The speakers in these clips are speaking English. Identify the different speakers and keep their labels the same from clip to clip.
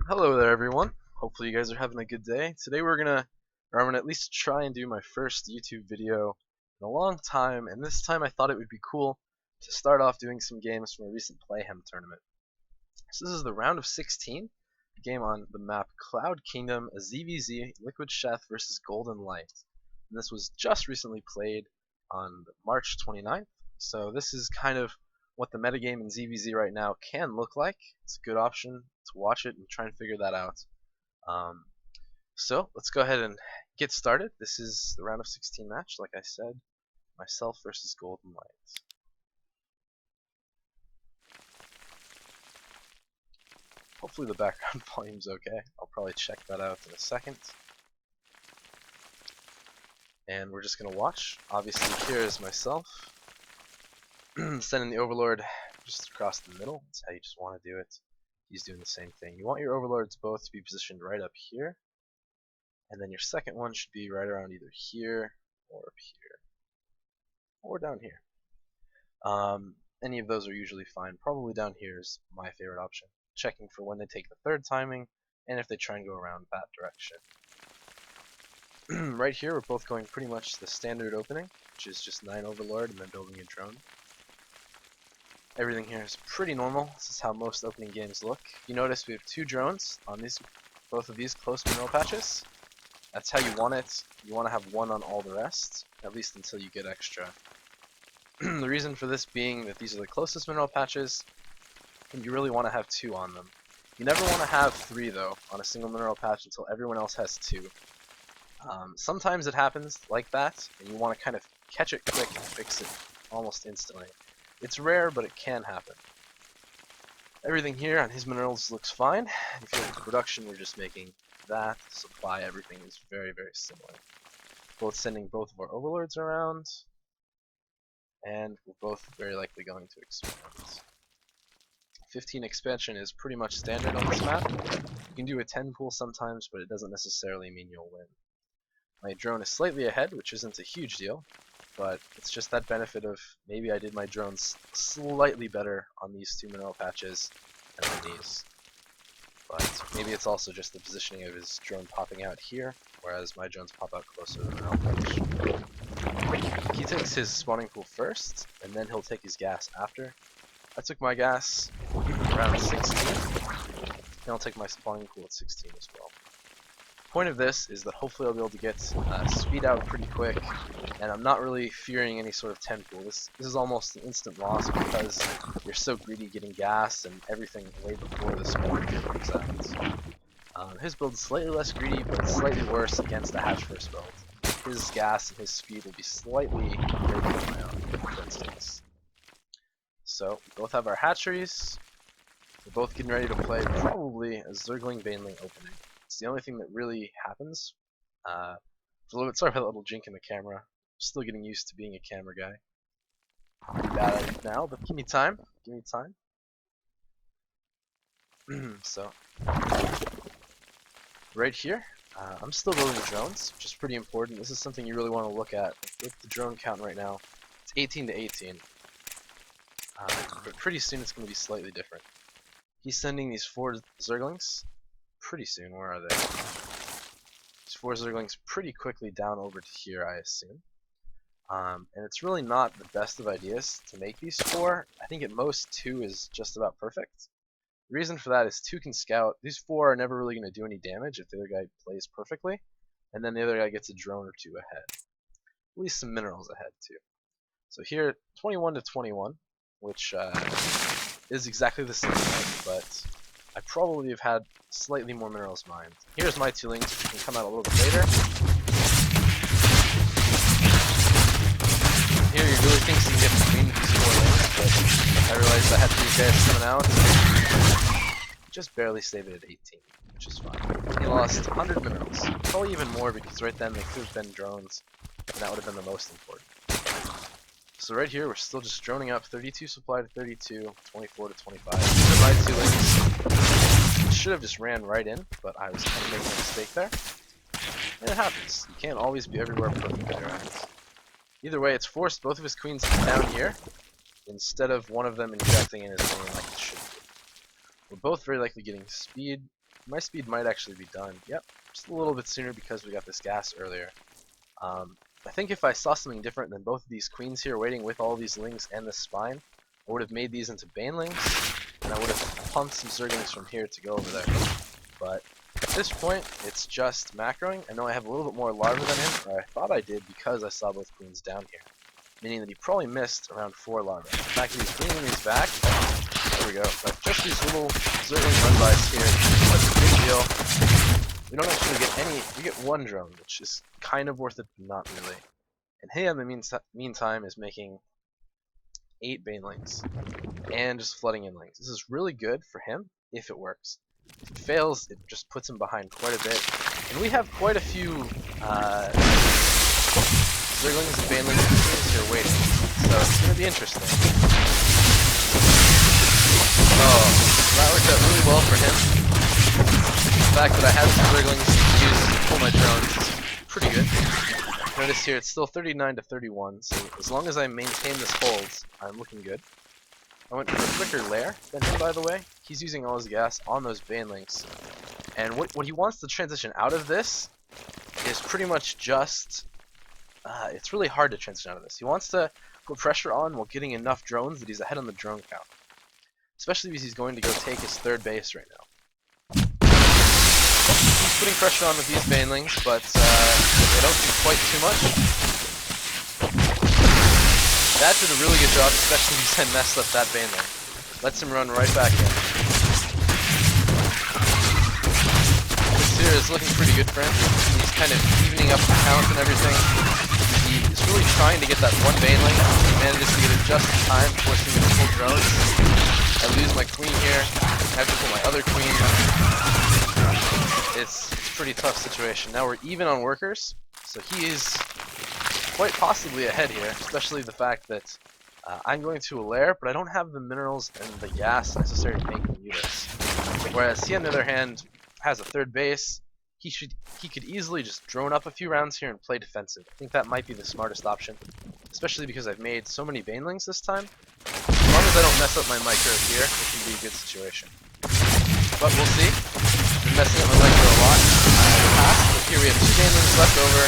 Speaker 1: Hello there, everyone. Hopefully, you guys are having a good day. Today, I'm gonna at least try and do my first YouTube video in a long time, and this time I thought it would be cool to start off doing some games from a recent Playhem tournament. So this is the round of 16, a game on the map Cloud Kingdom, a ZVZ, Liquid Sheth versus Golden LighT. And this was just recently played on March 29th, so this is kind of what the metagame in ZVZ right now can look like. It's a good option to watch it and try and figure that out. So let's go ahead and get started. This is the round of 16 match, like I said, myself versus Golden LighT. Hopefully the background volume's okay. I'll probably check that out in a second. And we're just gonna watch. Obviously here is myself. Sending the Overlord just across the middle. That's how you just want to do it. He's doing the same thing. You want your Overlords both to be positioned right up here. And then your second one should be right around either here or up here. Or down here. Any of those are usually fine. Probably down here is my favorite option. Checking for when they take the third timing and if they try and go around that direction. Right here we're both going pretty much the standard opening, which is just 9 Overlord and then building a drone. Everything here is pretty normal. This is how most opening games look. You notice we have 2 drones on both of these close mineral patches. That's how you want it. You want to have 1 on all the rest, at least until you get extra. The reason for this being that these are the closest mineral patches, and you really want to have 2 on them. You never want to have 3 though on a single mineral patch until everyone else has 2. Sometimes it happens like that, and you want to kind of catch it quick and fix it almost instantly. It's rare, but it can happen. Everything here on his minerals looks fine. If you look at the production, we're just making that. Supply, everything is very, very similar. Both sending both of our Overlords around, and we're both very likely going to expand. 15 expansion is pretty much standard on this map. You can do a 10 pool sometimes, but it doesn't necessarily mean you'll win. My drone is slightly ahead, which isn't a huge deal. But it's just that benefit of maybe I did my drones slightly better on these 2 mineral patches than on these. But maybe it's also just the positioning of his drone popping out here, whereas my drones pop out closer to the mineral patch. He takes his spawning pool first, and then he'll take his gas after. I took my gas around 16, and I'll take my spawning pool at 16 as well. Point of this is that hopefully I'll be able to get speed out pretty quick, and I'm not really fearing any sort of 10 pool. This is almost an instant loss because you're so greedy getting gas and everything way before the spawn comes out. His build is slightly less greedy, but slightly worse against the hatch first build. His gas and his speed will be slightly greater than my own, for instance. So we both have our hatcheries. We're both getting ready to play probably a Zergling Baneling opening. It's the only thing that really happens. It's a little bit sorry about that little jink in the camera. I'm still getting used to being a camera guy. Pretty bad at it now, but give me time. Give me time. So, right here, I'm still building drones, which is pretty important. This is something you really want to look at. With the drone count right now, it's 18 to 18. But pretty soon it's going to be slightly different. He's sending these 4 Zerglings. Pretty soon, where are they? These 4 Zerglings pretty quickly down over to here, I assume. And it's really not the best of ideas to make these 4. I think at most 2 is just about perfect. The reason for that is 2 can scout. These 4 are never really going to do any damage if the other guy plays perfectly. And then the other guy gets a drone or 2 ahead. At least some minerals ahead, too. So here, 21 to 21, which is exactly the same, right? But I probably have had slightly more minerals mined. Here's my 2 links, which can come out a little bit later. Here you really think you can get between these 4 links, but I realized I had 3 guys coming out. Just barely saved it at 18, which is fine. He lost 100 minerals. Probably even more because right then they could have been drones, and that would have been the most important. So right here, we're still just droning up 32 supply to 32, 24 to 25. These are my 2 links. I should have just ran right in, but I was kind of making a mistake there. And it happens. You can't always be everywhere perfectly, right? Either way, it's forced both of his queens down here, instead of one of them injecting in his lane like it should be. We're both very likely getting speed My speed might actually be done. Yep, just a little bit sooner because we got this gas earlier. I think if I saw something different than both of these queens here waiting with all these lings and this spine, I would have made these into banelings, and I would have pumped some zerglings from here to go over there. But at this point, it's just macroing. I know I have a little bit more larva than him, or I thought I did because I saw both queens down here. Meaning that he probably missed around 4 larvae. The fact that he's bringing these back, there we go. But just these little zergling run-bys here, that's a big deal. We don't actually get any, we get 1 drone, which is kind of worth it, but not really. And he, in the meantime, is making 8 banelings, and just flooding in lings. This is really good for him, if it works. If it fails, it just puts him behind quite a bit. And we have quite a few zerglings and banelings teams here waiting, so it's going to be interesting. Oh, that worked out really well for him. The fact that I had some zerglings to use to pull my drones is pretty good. Notice here it's still 39 to 31, so as long as I maintain this hold, I'm looking good. I went for a quicker lair than him, by the way. He's using all his gas on those banelings. And what he wants to transition out of this is pretty much just... it's really hard to transition out of this. He wants to put pressure on while getting enough drones that he's ahead on the drone count. Especially because he's going to go take his 3rd base right now. He's putting pressure on with these banelings, but they don't do quite too much. That did a really good job, especially because I messed up that baneling. Lets him run right back in. This here is looking pretty good for him. He's kind of evening up the count and everything. He's really trying to get that 1 baneling. He manages to get it just in time, forcing me to pull drones. I lose my queen here. I have to pull my other queen. It's a pretty tough situation. Now we're even on workers, so he is quite possibly ahead here, especially the fact that I'm going to a lair, but I don't have the minerals and the gas necessary to make me do this. Whereas he, on the other hand, has a 3rd base. He could easily just drone up a few rounds here and play defensive. I think that might be the smartest option, especially because I've made so many banelings this time. As long as I don't mess up my micro here, it can be a good situation. But we'll see. I've been messing up my micro a lot in the past, but here we have 2 banelings left over.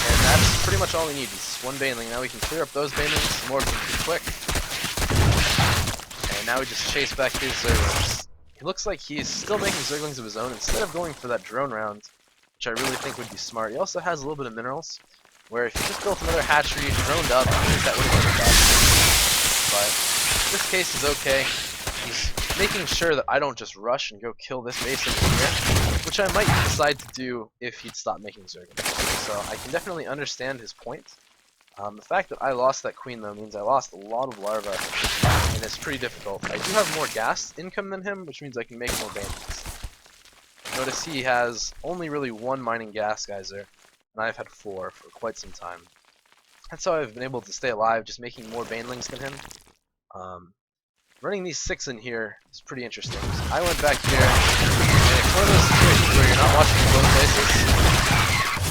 Speaker 1: And that's pretty much all we need, is 1 baneling. Now we can clear up those banelings, more of them pretty quick. And now we just chase back his zerglings. It looks like he's still making zerglings of his own instead of going for that drone round, which I really think would be smart. He also has a little bit of minerals, where if he just built another hatchery, droned up, I think that would have been the best. But this case is okay. He's making sure that I don't just rush and go kill this base over here, which I might decide to do if he'd stop making zerglings. So I can definitely understand his point. The fact that I lost that queen, though, means I lost a lot of larvae, and it's pretty difficult. I do have more gas income than him, which means I can make more banelings. Notice he has only really 1 mining gas geyser, and I've had 4 for quite some time. That's how I've been able to stay alive, just making more banelings than him. Running these 6 in here is pretty interesting. I went back here, and it's one of those situations where you're not watching both places.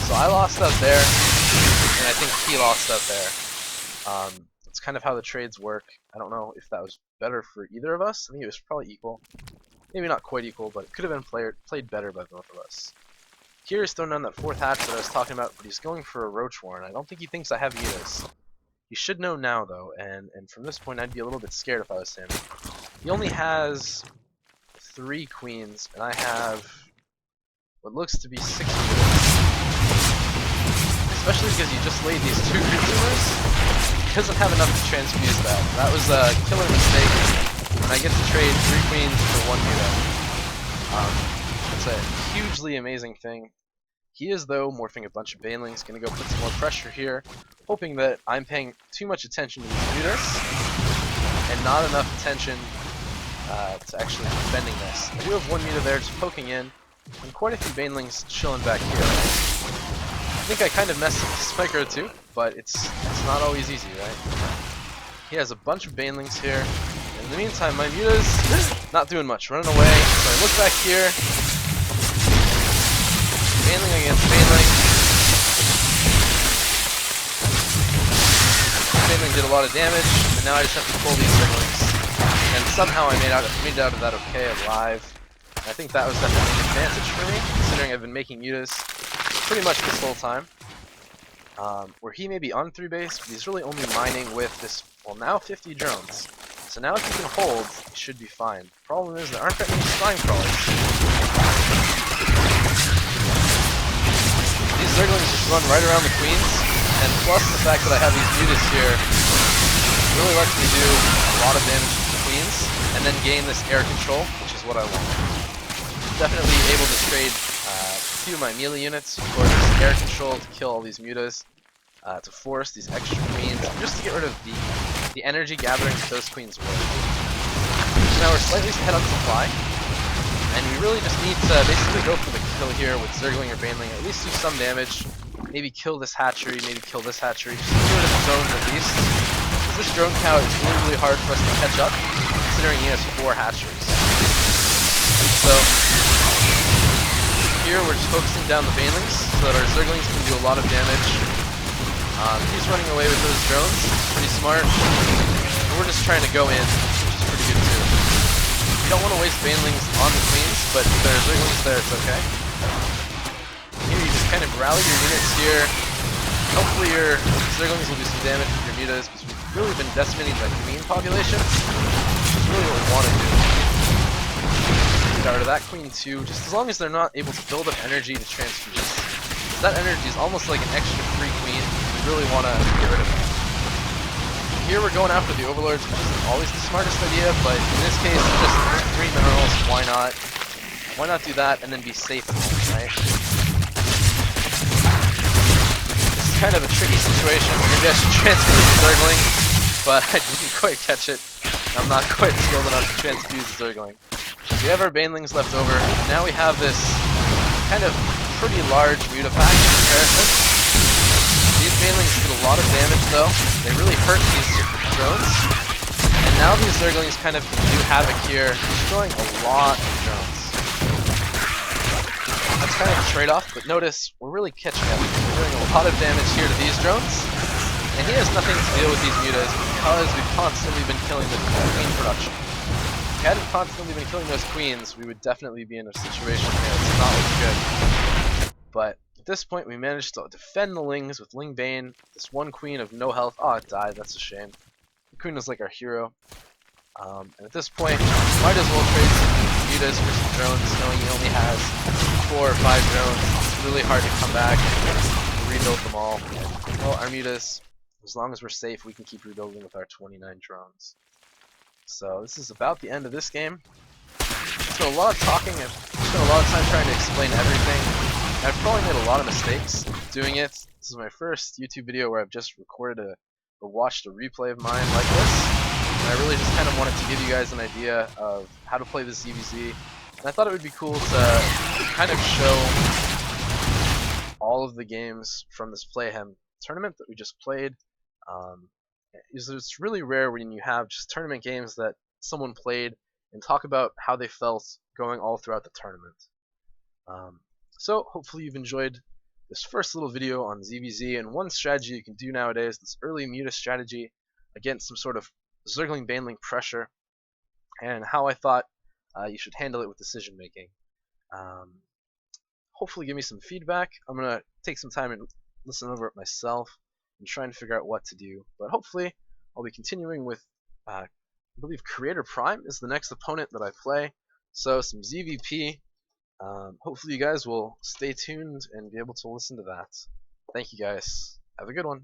Speaker 1: So I lost out there, and I think he lost out there. It's kind of how the trades work. I don't know if that was better for either of us. I think it was probably equal. Maybe not quite equal, but it could have been played better by both of us. Here he's throwing down that 4th hatch that I was talking about, but he's going for a roach warren. I don't think he thinks I have Midas. He should know now, though, and from this point I'd be a little bit scared if I was him. He only has 3 queens, and I have what looks to be 6 Midas. Especially because he just laid these 2 consumers. He doesn't have enough to transfuse that. That was a killer mistake, and I get to trade 3 queens for 1 Midas. It's a hugely amazing thing. He is, though, morphing a bunch of banelings, gonna go put some more pressure here, hoping that I'm paying too much attention to these Midas, and not enough attention to actually defending this. I do have 1 Mida there just poking in, and quite a few banelings chilling back here. I think I kind of messed up this micro too, but it's not always easy, right? He has a bunch of banelings here. In the meantime, my Mida's not doing much, running away. So I look back here. Baneling against baneling. Baneling did a lot of damage, and now I just have to pull these zerglings. and somehow I made it out of that okay alive. And I think that was definitely an advantage for me, considering I've been making mutas pretty much this whole time. Where he may be on 3 base, but he's really only mining with this, well, now 50 drones. So now if he can hold, he should be fine. Problem is, there aren't that many spine crawlers. These Zerglings just run right around the queens, and plus the fact that I have these mutas here really lets me do a lot of damage to the queens, and then gain this air control, which is what I want. Definitely able to trade a few of my melee units for this air control to kill all these mutas, to force these extra queens, just to get rid of the energy gathering that those queens were. So now we're slightly ahead on supply, and we really just need to basically go for the kill here with Zergling or Baneling, at least do some damage, maybe kill this hatchery, maybe kill this hatchery, just get rid of the drones at least. Because this drone count is really, really hard for us to catch up, considering he has 4 hatcheries. So here we're just focusing down the Banelings so that our Zerglings can do a lot of damage. He's running away with those drones, pretty smart. And we're just trying to go in, which is pretty good too. You don't want to waste Banelings on the queens, but if there are Zerglings there, it's okay. Here you just kind of rally your units here. Hopefully your Zerglings will do some damage with your mutas, because we've really been decimating the queen population, which is really what we want to do. Get rid of that queen too, just as long as they're not able to build up energy to transfuse. That energy is almost like an extra free queen. We really want to get rid of that. Here we're going after the overlords, which isn't always the smartest idea, but in this case, just 3 minerals. Why not? Why not do that and then be safe at home, right? This is kind of a tricky situation. Maybe I should transfuse the Zergling, but I didn't quite catch it. I'm not quite skilled enough to transfuse the Zergling. We have our Banelings left over. Now we have this kind of pretty large muta pack in comparison. These Banelings did a lot of damage though. They really hurt these drones. And now these Zerglings kind of do havoc here, destroying a lot of drones. That's kind of a trade-off, but notice we're really catching up. We're doing a lot of damage here to these drones. And he has nothing to deal with these mutas because we've constantly been killing the queen production. If we hadn't constantly been killing those queens, we would definitely be in a situation where it's not looking good. But at this point, we managed to defend the Lings with Ling Bane. This one queen of no health. Oh, it died. That's a shame. The queen was like our hero. And at this point, might as well trade some mutas for some drones, knowing he only has 4 or 5 drones. It's really hard to come back and rebuild them all. Well, our mutas, as long as we're safe, we can keep rebuilding with our 29 drones. So this is about the end of this game. So a lot of talking. I've spent a lot of time trying to explain everything. I've probably made a lot of mistakes doing it. This is my first YouTube video where I've just recorded or watched a replay of mine like this. And I really just kind of wanted to give you guys an idea of how to play this ZVZ. And I thought it would be cool to kind of show all of the games from this Playhem tournament that we just played. It's really rare when you have just tournament games that someone played and talk about how they felt going all throughout the tournament. So hopefully you've enjoyed this first little video on ZVZ, and one strategy you can do nowadays, this early muta strategy against some sort of Zergling Baneling pressure, and how I thought you should handle it with decision making. Hopefully give me some feedback. I'm going to take some time and listen over it myself and try and figure out what to do. But hopefully I'll be continuing with, I believe Creator Prime is the next opponent that I play. So some ZVP. Hopefully you guys will stay tuned and be able to listen to that. Thank you guys. Have a good one.